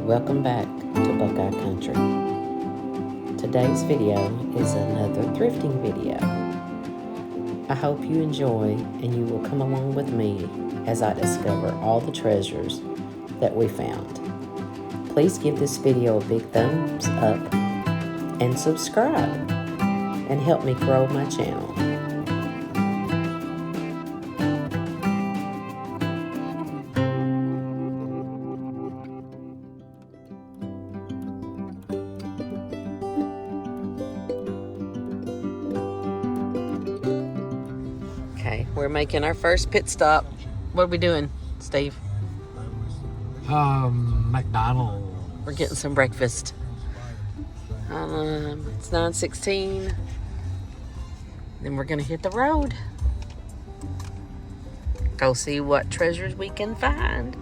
welcome back to Buckeye Country. Today's video is another thrifting video. I hope you enjoy and you will come along with me as I discover all the treasures that we found. Please give this video a big thumbs up and subscribe and help me grow my channel. Okay, we're making our first pit stop. What are we doing, Steve? McDonald's. We're getting some breakfast. It's 9:16. Then we're gonna hit the road. Go see what treasures we can find.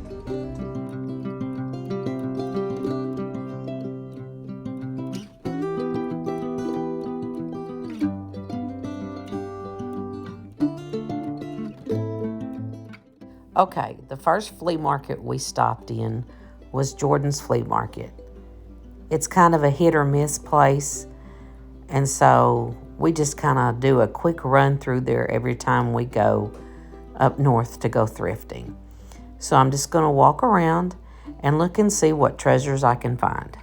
Okay, the first flea market we stopped in was Jordan's Flea Market. It's kind of a hit or miss place, and so we just kind of do a quick run through there every time we go up north to go thrifting. So I'm just going to walk around and look and see what treasures I can find.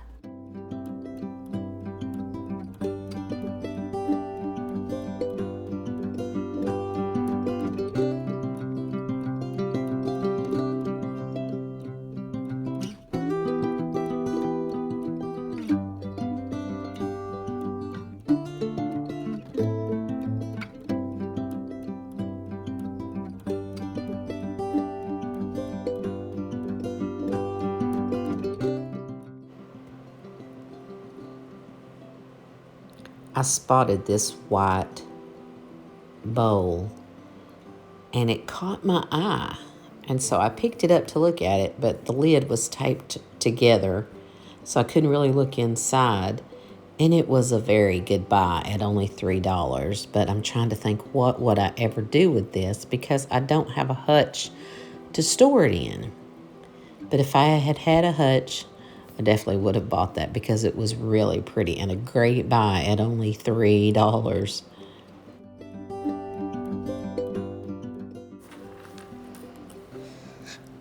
I spotted this white bowl and it caught my eye. And so I picked it up to look at it, but the lid was taped together, so I couldn't really look inside. And it was a very good buy at only $3. But I'm trying to think, what would I ever do with this? Because I don't have a hutch to store it in. But if I had had a hutch, I definitely would have bought that because it was really pretty and a great buy at only $3.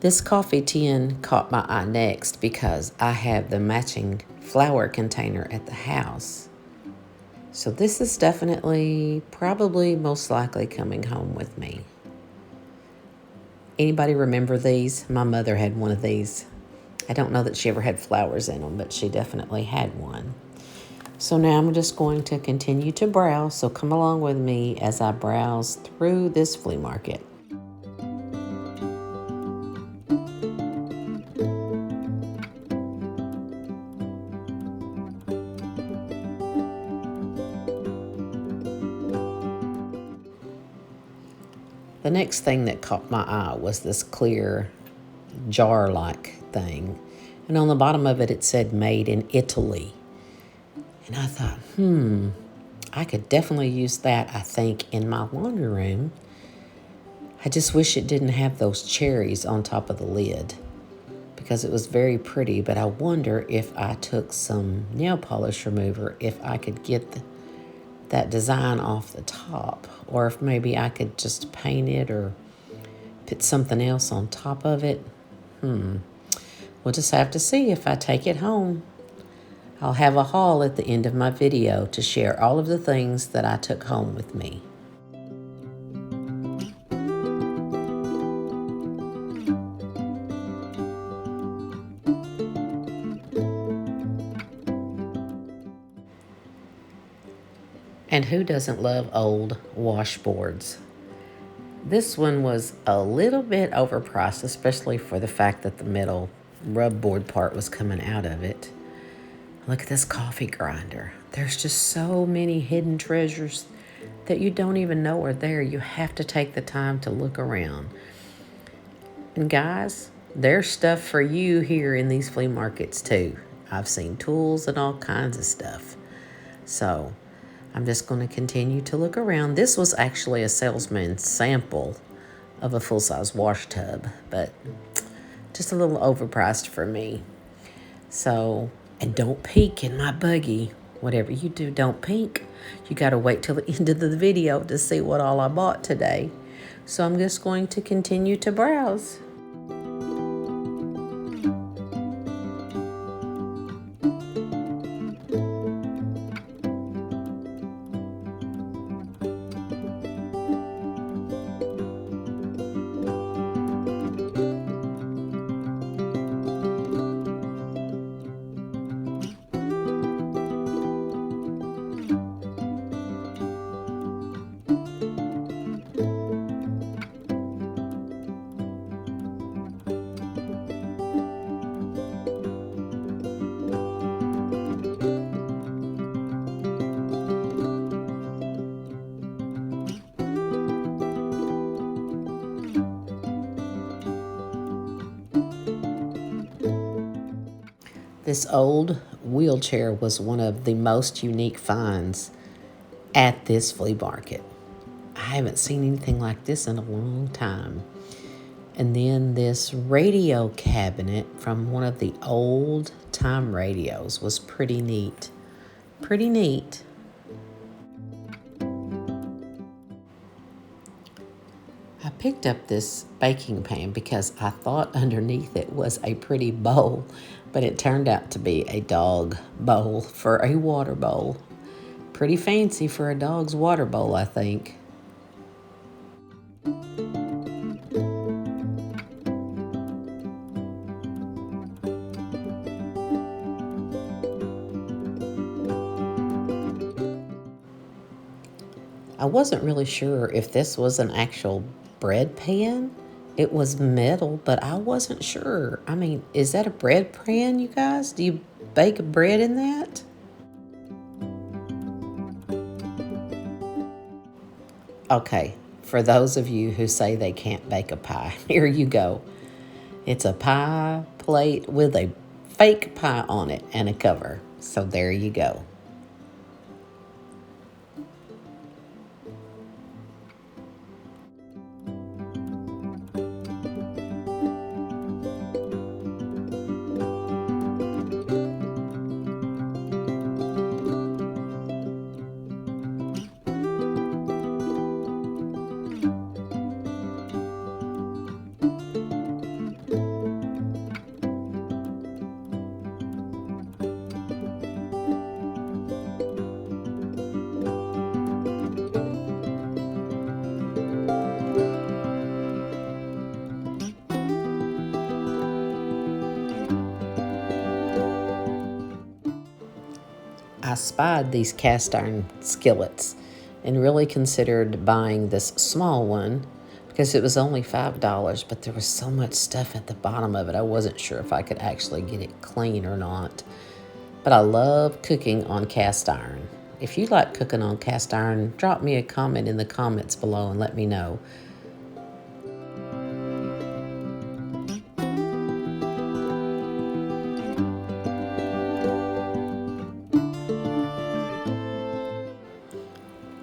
This coffee tin caught my eye next because I have the matching flower container at the house. So this is definitely, probably, most likely coming home with me. Anybody remember these? My mother had one of these. I don't know that she ever had flowers in them, but she definitely had one. So now I'm just going to continue to browse, so come along with me as I browse through this flea market. The next thing that caught my eye was this clear jar-like thing. And on the bottom of it, it said made in Italy. And I thought, I could definitely use that, I think, in my laundry room. I just wish it didn't have those cherries on top of the lid because it was very pretty. But I wonder if I took some nail polish remover, if I could get that design off the top, or if maybe I could just paint it or put something else on top of it. We'll just have to see if I take it home. I'll have a haul at the end of my video to share all of the things that I took home with me. And who doesn't love old washboards? This one was a little bit overpriced, especially for the fact that the metal rub board part was coming out of it. Look at this coffee grinder. There's just so many hidden treasures that you don't even know are there. You have to take the time to look around. And guys, there's stuff for you here in these flea markets too. I've seen tools and all kinds of stuff. So I'm just going to continue to look around. This was actually a salesman's sample of a full-size wash tub, but just a little overpriced for me. So, and don't peek in my buggy. Whatever you do, don't peek. You got to wait till the end of the video to see what all I bought today. So I'm just going to continue to browse. This old wheelchair was one of the most unique finds at this flea market. I haven't seen anything like this in a long time. And then this radio cabinet from one of the old time radios was pretty neat. Pretty neat. I picked up this baking pan because I thought underneath it was a pretty bowl, but it turned out to be a dog bowl for a water bowl. Pretty fancy for a dog's water bowl, I think. I wasn't really sure if this was an actual bread pan. It was metal, but I wasn't sure. I mean, is that a bread pan, you guys? Do you bake bread in that? Okay, for those of you who say they can't bake a pie, here you go. It's a pie plate with a fake pie on it and a cover. So there you go. I spied these cast iron skillets and really considered buying this small one because it was only $5, but there was so much stuff at the bottom of it. I wasn't sure if I could actually get it clean or not. But I love cooking on cast iron. If you like cooking on cast iron, drop me a comment in the comments below and let me know.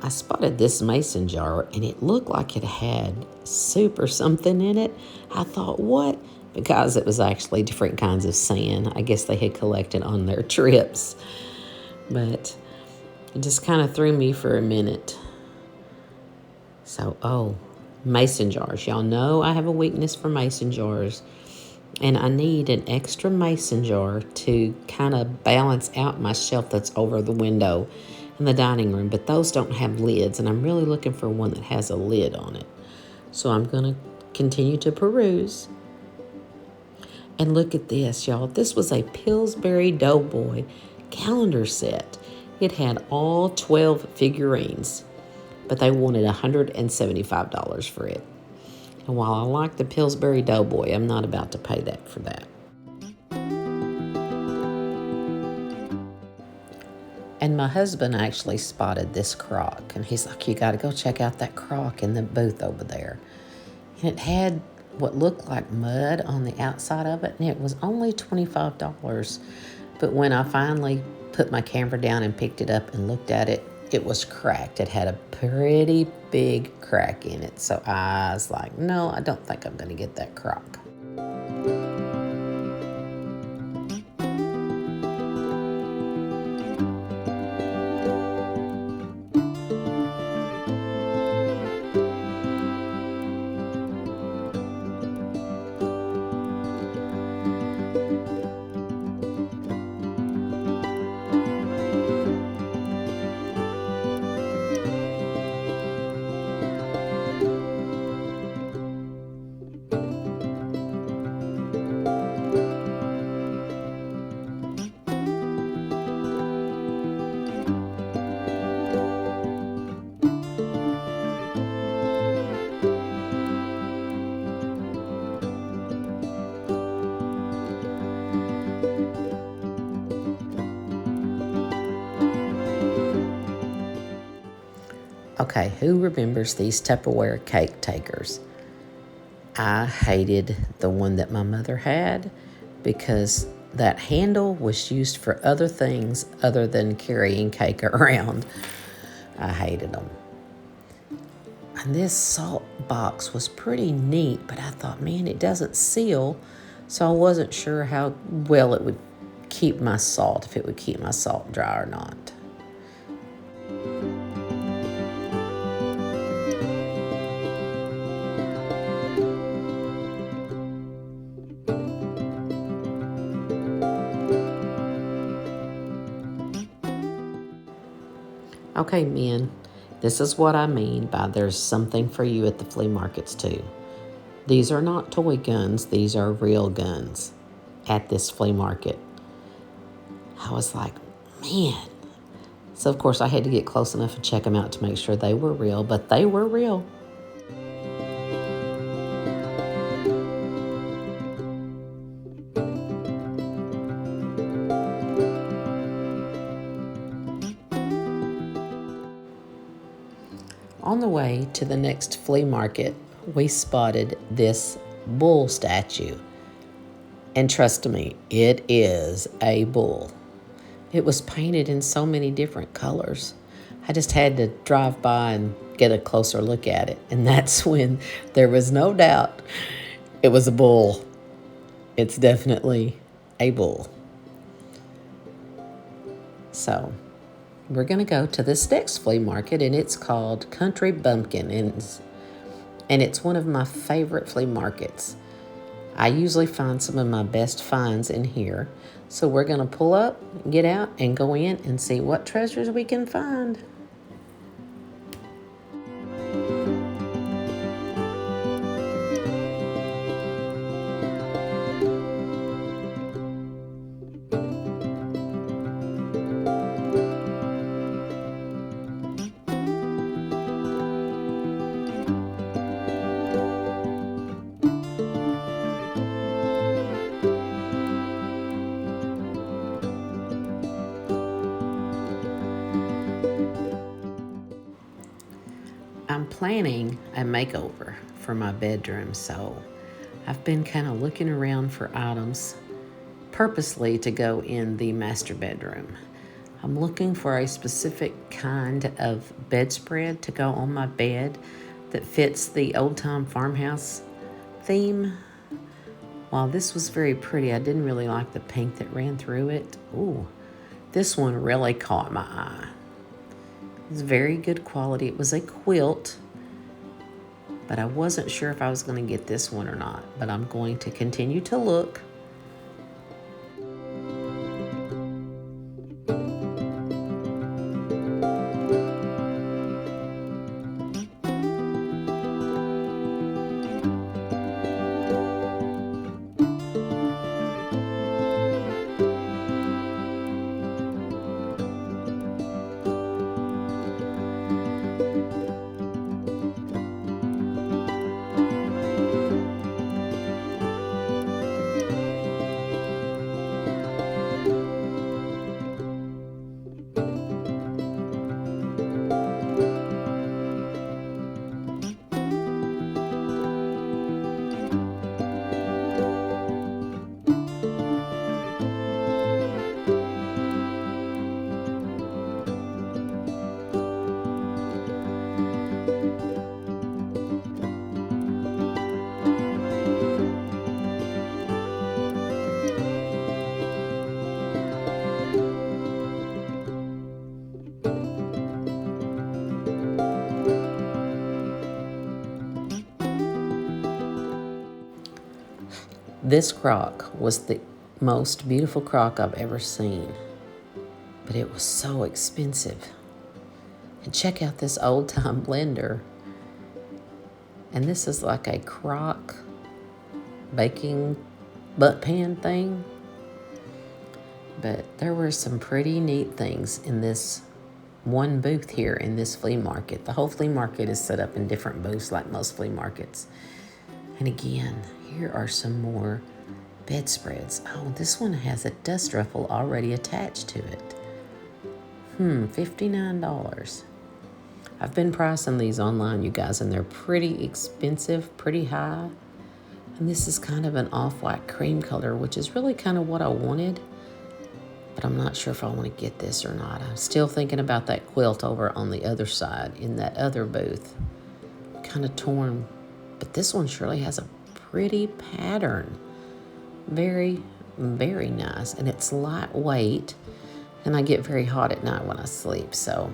I spotted this mason jar and it looked like it had soup or something in it. I thought, what? Because it was actually different kinds of sand. I guess they had collected on their trips. But it just kind of threw me for a minute. So, mason jars. Y'all know I have a weakness for mason jars. And I need an extra mason jar to kind of balance out my shelf that's over the window in the dining room. But those don't have lids, and I'm really looking for one that has a lid on it. So I'm going to continue to peruse. And look at this, y'all. This was a Pillsbury Doughboy calendar set. It had all 12 figurines, but they wanted $175 for it. And while I like the Pillsbury Doughboy, I'm not about to pay that for that. And my husband actually spotted this crock, and he's like, you got to go check out that crock in the booth over there. And it had what looked like mud on the outside of it, and it was only $25. But when I finally put my camera down and picked it up and looked at it, it was cracked. It had a pretty big crack in it. So I was like, no, I don't think I'm going to get that crock. Okay, who remembers these Tupperware cake takers? I hated the one that my mother had because that handle was used for other things other than carrying cake around. I hated them. And this salt box was pretty neat, but I thought, man, it doesn't seal, so I wasn't sure how well it would keep my salt, if it would keep my salt dry or not. Okay, men, this is what I mean by there's something for you at the flea markets too. These are not toy guns, these are real guns at this flea market. I was like, man. So, of course, I had to get close enough and check them out to make sure they were real, but they were real. On the way to the next flea market, we spotted this bull statue. And trust me, it is a bull. It was painted in so many different colors. I just had to drive by and get a closer look at it. And that's when there was no doubt it was a bull. It's definitely a bull. So we're going to go to this next flea market, and it's called Country Bumpkin. And it's one of my favorite flea markets. I usually find some of my best finds in here. So we're going to pull up, get out, and go in and see what treasures we can find. I'm planning a makeover for my bedroom, so I've been kind of looking around for items purposely to go in the master bedroom. I'm looking for a specific kind of bedspread to go on my bed that fits the old-time farmhouse theme. While this was very pretty, I didn't really like the pink that ran through it. Ooh, this one really caught my eye. It's very good quality. It was a quilt, but I wasn't sure if I was going to get this one or not. But I'm going to continue to look. This crock was the most beautiful crock I've ever seen, but it was so expensive. And check out this old-time blender. And this is like a crock baking butt pan thing. But there were some pretty neat things in this one booth here in this flea market. The whole flea market is set up in different booths like most flea markets. And again, here are some more bedspreads. Oh, this one has a dust ruffle already attached to it. $59. I've been pricing these online, you guys, and they're pretty expensive, pretty high. And this is kind of an off-white cream color, which is really kind of what I wanted. But I'm not sure if I want to get this or not. I'm still thinking about that quilt over on the other side in that other booth. Kind of torn. But this one surely has a pretty pattern. Very, very nice. And it's lightweight. And I get very hot at night when I sleep, so.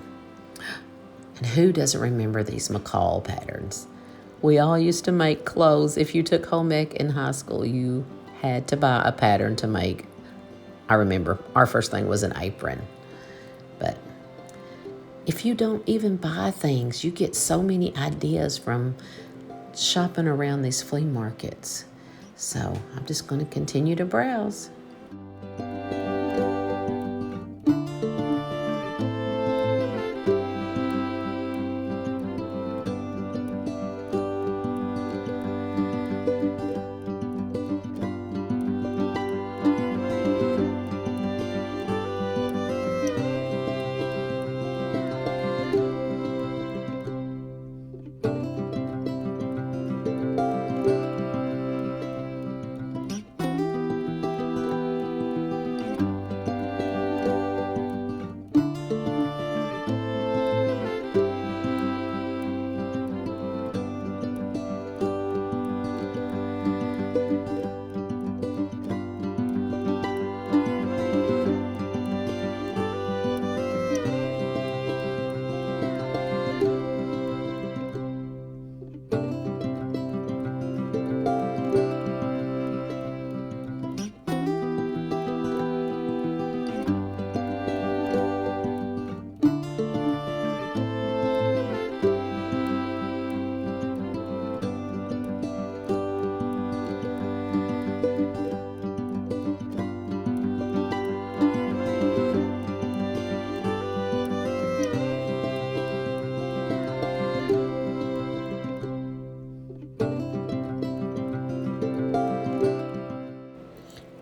And who doesn't remember these McCall patterns? We all used to make clothes. If you took home ec in high school, you had to buy a pattern to make. I remember our first thing was an apron. But if you don't even buy things, you get so many ideas from shopping around these flea markets. So I'm just going to continue to browse.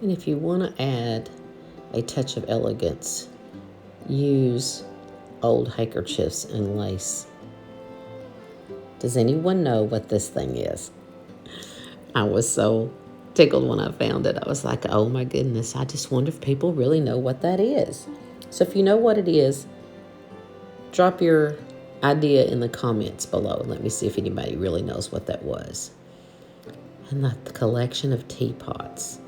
And if you want to add a touch of elegance, use old handkerchiefs and lace. Does anyone know what this thing is? I was so tickled when I found it. I was like, oh my goodness, I just wonder if people really know what that is. So if you know what it is, drop your idea in the comments below. Let me see if anybody really knows what that was. And the collection of teapots.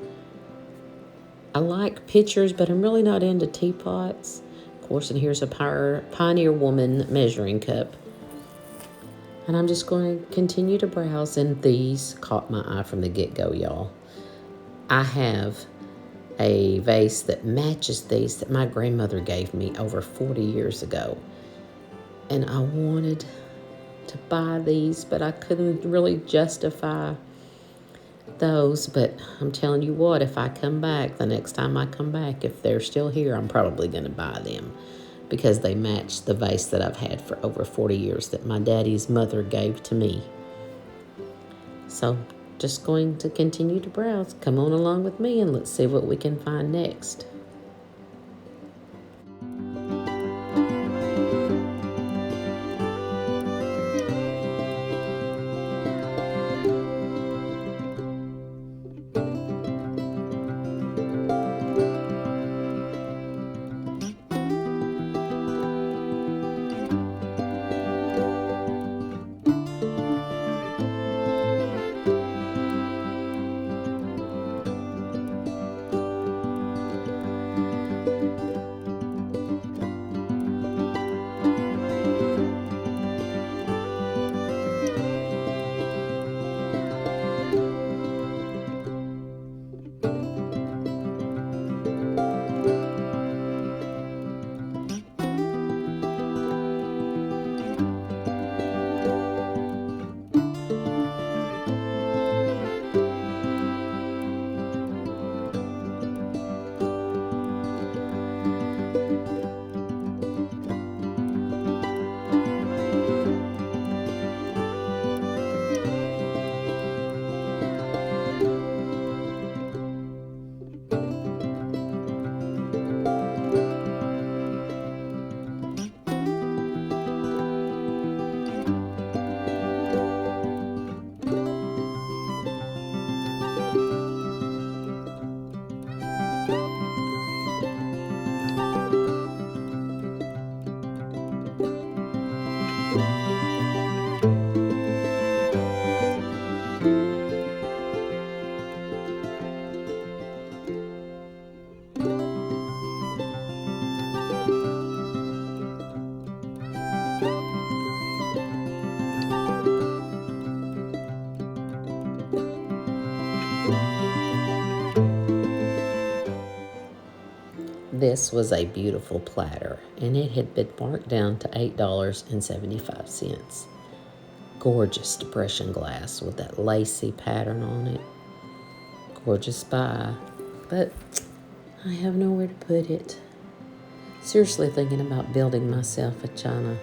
I like pictures, but I'm really not into teapots. Of course, and here's a Pioneer Woman measuring cup. And I'm just going to continue to browse, and these caught my eye from the get-go, y'all. I have a vase that matches these that my grandmother gave me over 40 years ago. And I wanted to buy these, but I couldn't really justify those. But I'm telling you what, if I come back, the next time I come back, if they're still here, I'm probably going to buy them because they match the vase that I've had for over 40 years that my daddy's mother gave to me. So just going to continue to browse. Come on along with me and let's see what we can find next. This was a beautiful platter, and it had been marked down to $8.75. Gorgeous depression glass with that lacy pattern on it. Gorgeous buy, but I have nowhere to put it. Seriously thinking about building myself a china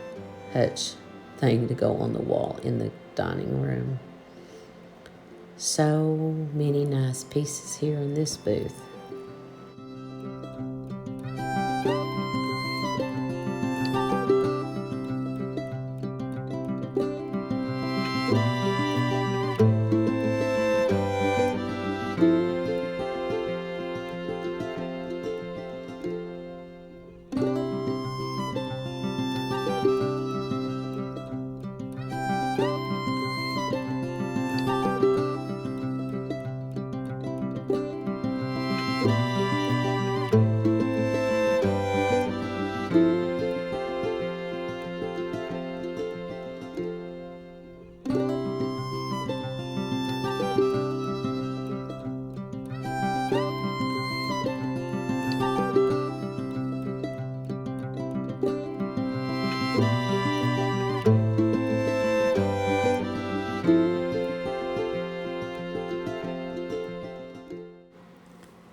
hutch thing to go on the wall in the dining room. So many nice pieces here in this booth.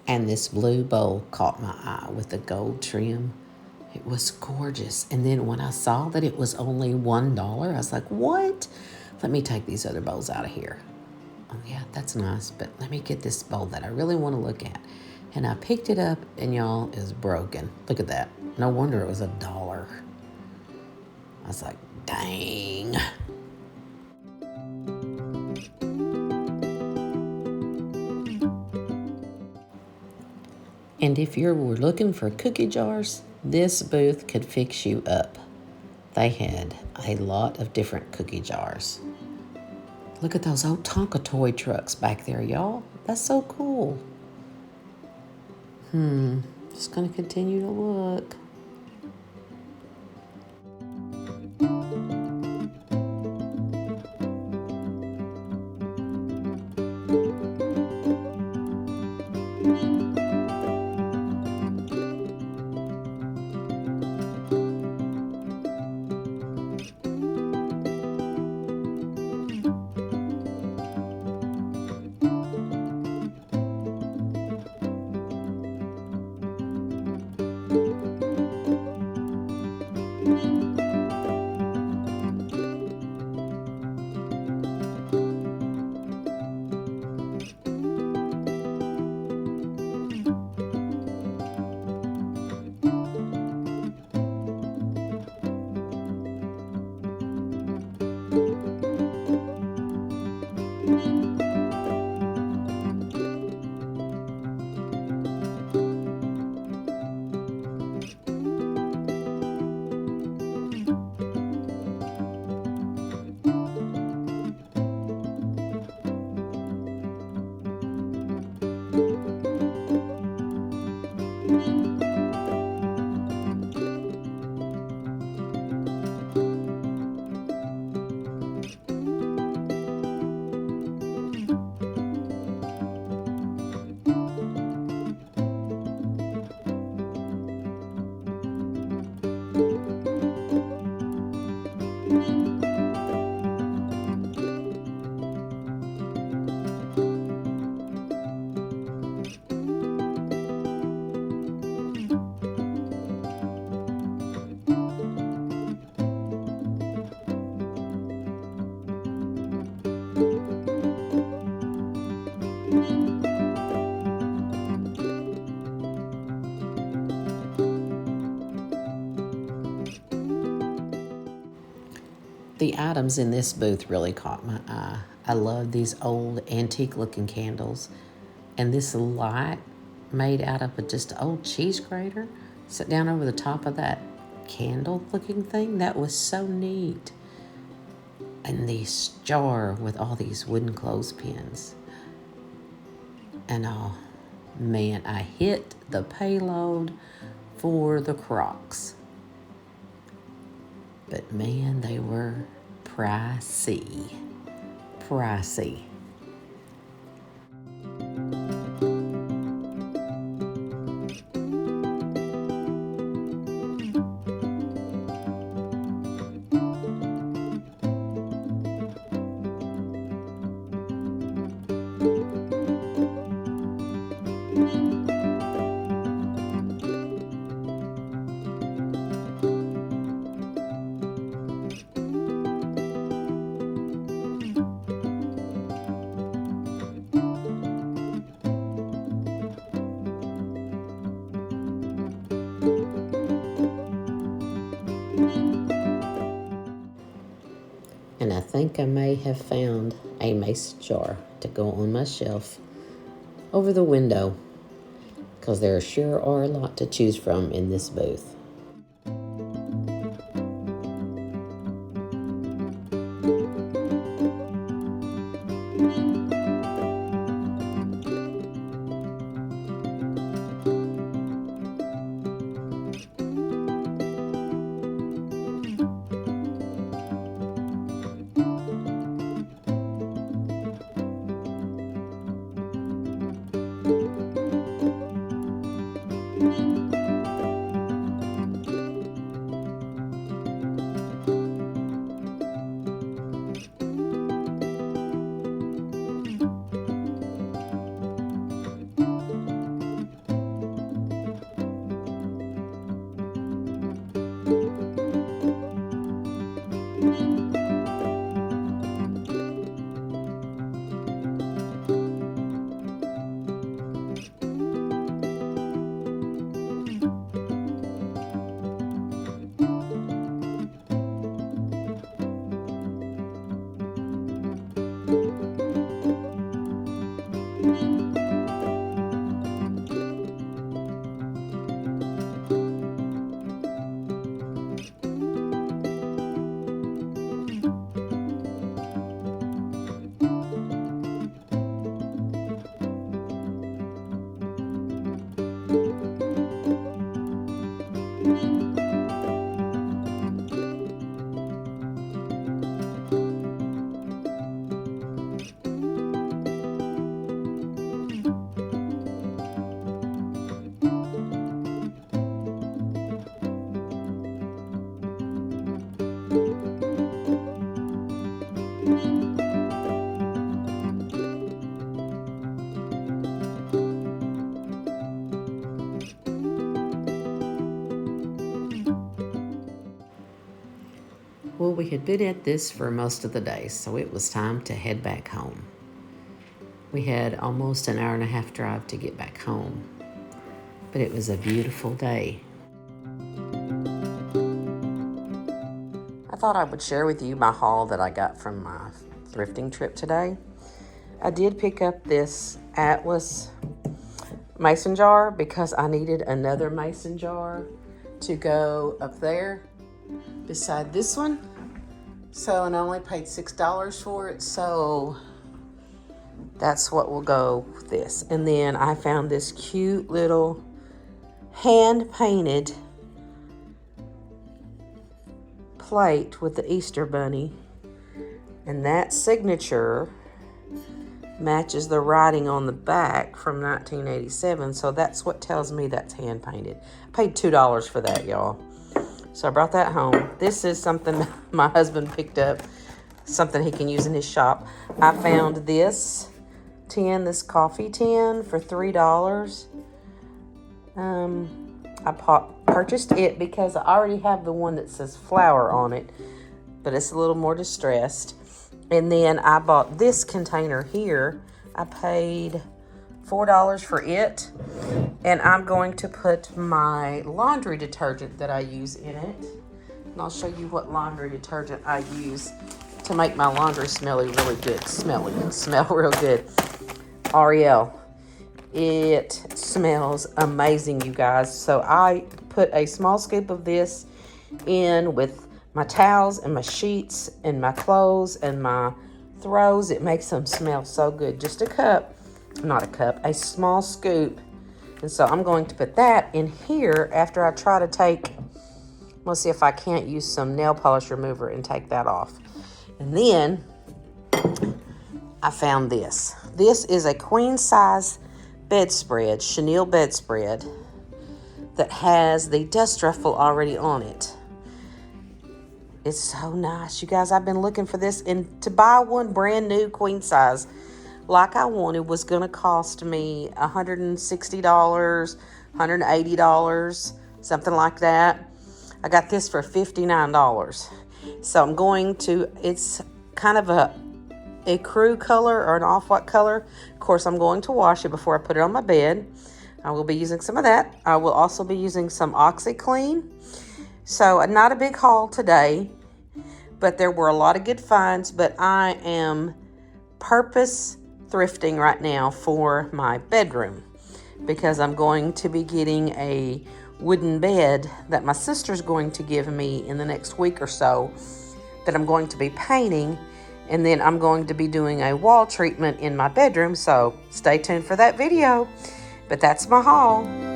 And this blue bowl caught my eye with the gold trim. It was gorgeous. And then when I saw that it was only $1, I was like, what? Let me take these other bowls out of here. Oh, yeah, that's nice, but let me get this bowl that I really want to look at. And I picked it up, and y'all, is broken. Look at that. No wonder it was $1. I was like, dang. And if you were looking for cookie jars, this booth could fix you up. They had a lot of different cookie jars. Look at those old Tonka toy trucks back there, y'all. That's so cool. Just gonna continue to look. The items in this booth really caught my eye. I love these old antique looking candles. And this light made out of just an old cheese grater set down over the top of that candle looking thing. That was so neat. And this jar with all these wooden clothespins. And oh man, I hit the payload for the Crocs. But man, they were pricey. Pricey. think I may have found a mason jar to go on my shelf over the window, because there sure are a lot to choose from in this booth. Well, we had been at this for most of the day, so it was time to head back home. We had almost an hour and a half drive to get back home, but it was a beautiful day. I thought I would share with you my haul that I got from my thrifting trip today. I did pick up this Atlas mason jar because I needed another mason jar to go up there beside this one. So, and I only paid $6 for it, so that's what will go with this. And then I found this cute little hand-painted plate with the Easter bunny, and that signature matches the writing on the back from 1987, so that's what tells me that's hand-painted. I paid $2 for that, y'all. So I brought that home. This is something my husband picked up, something he can use in his shop. I found this coffee tin for $3. I purchased it because I already have the one that says flour on it, but it's a little more distressed. And then I bought this container here. I paid $4 for it, and I'm going to put my laundry detergent that I use in it, and I'll show you what laundry detergent I use to make my laundry smell real good. Ariel. It smells amazing, you guys. So I put a small scoop of this in with my towels and my sheets and my clothes and my throws. It makes them smell so good. Just a small scoop. And so I'm going to put that in here after I try to let's see if I can't use some nail polish remover and take that off. And then I found this. This is a queen size bedspread, chenille bedspread, that has the dust ruffle already on it. It's so nice. You guys, I've been looking for this, and to buy one brand new queen size like I wanted was going to cost me $160, $180, something like that. I got this for $59. So it's kind of a crew color or an off-white color. Of course, I'm going to wash it before I put it on my bed. I will be using some of that. I will also be using some OxyClean. So not a big haul today, but there were a lot of good finds. But I am purpose thrifting right now for my bedroom because I'm going to be getting a wooden bed that my sister's going to give me in the next week or so that I'm going to be painting, and then I'm going to be doing a wall treatment in my bedroom, so stay tuned for that video. But that's my haul.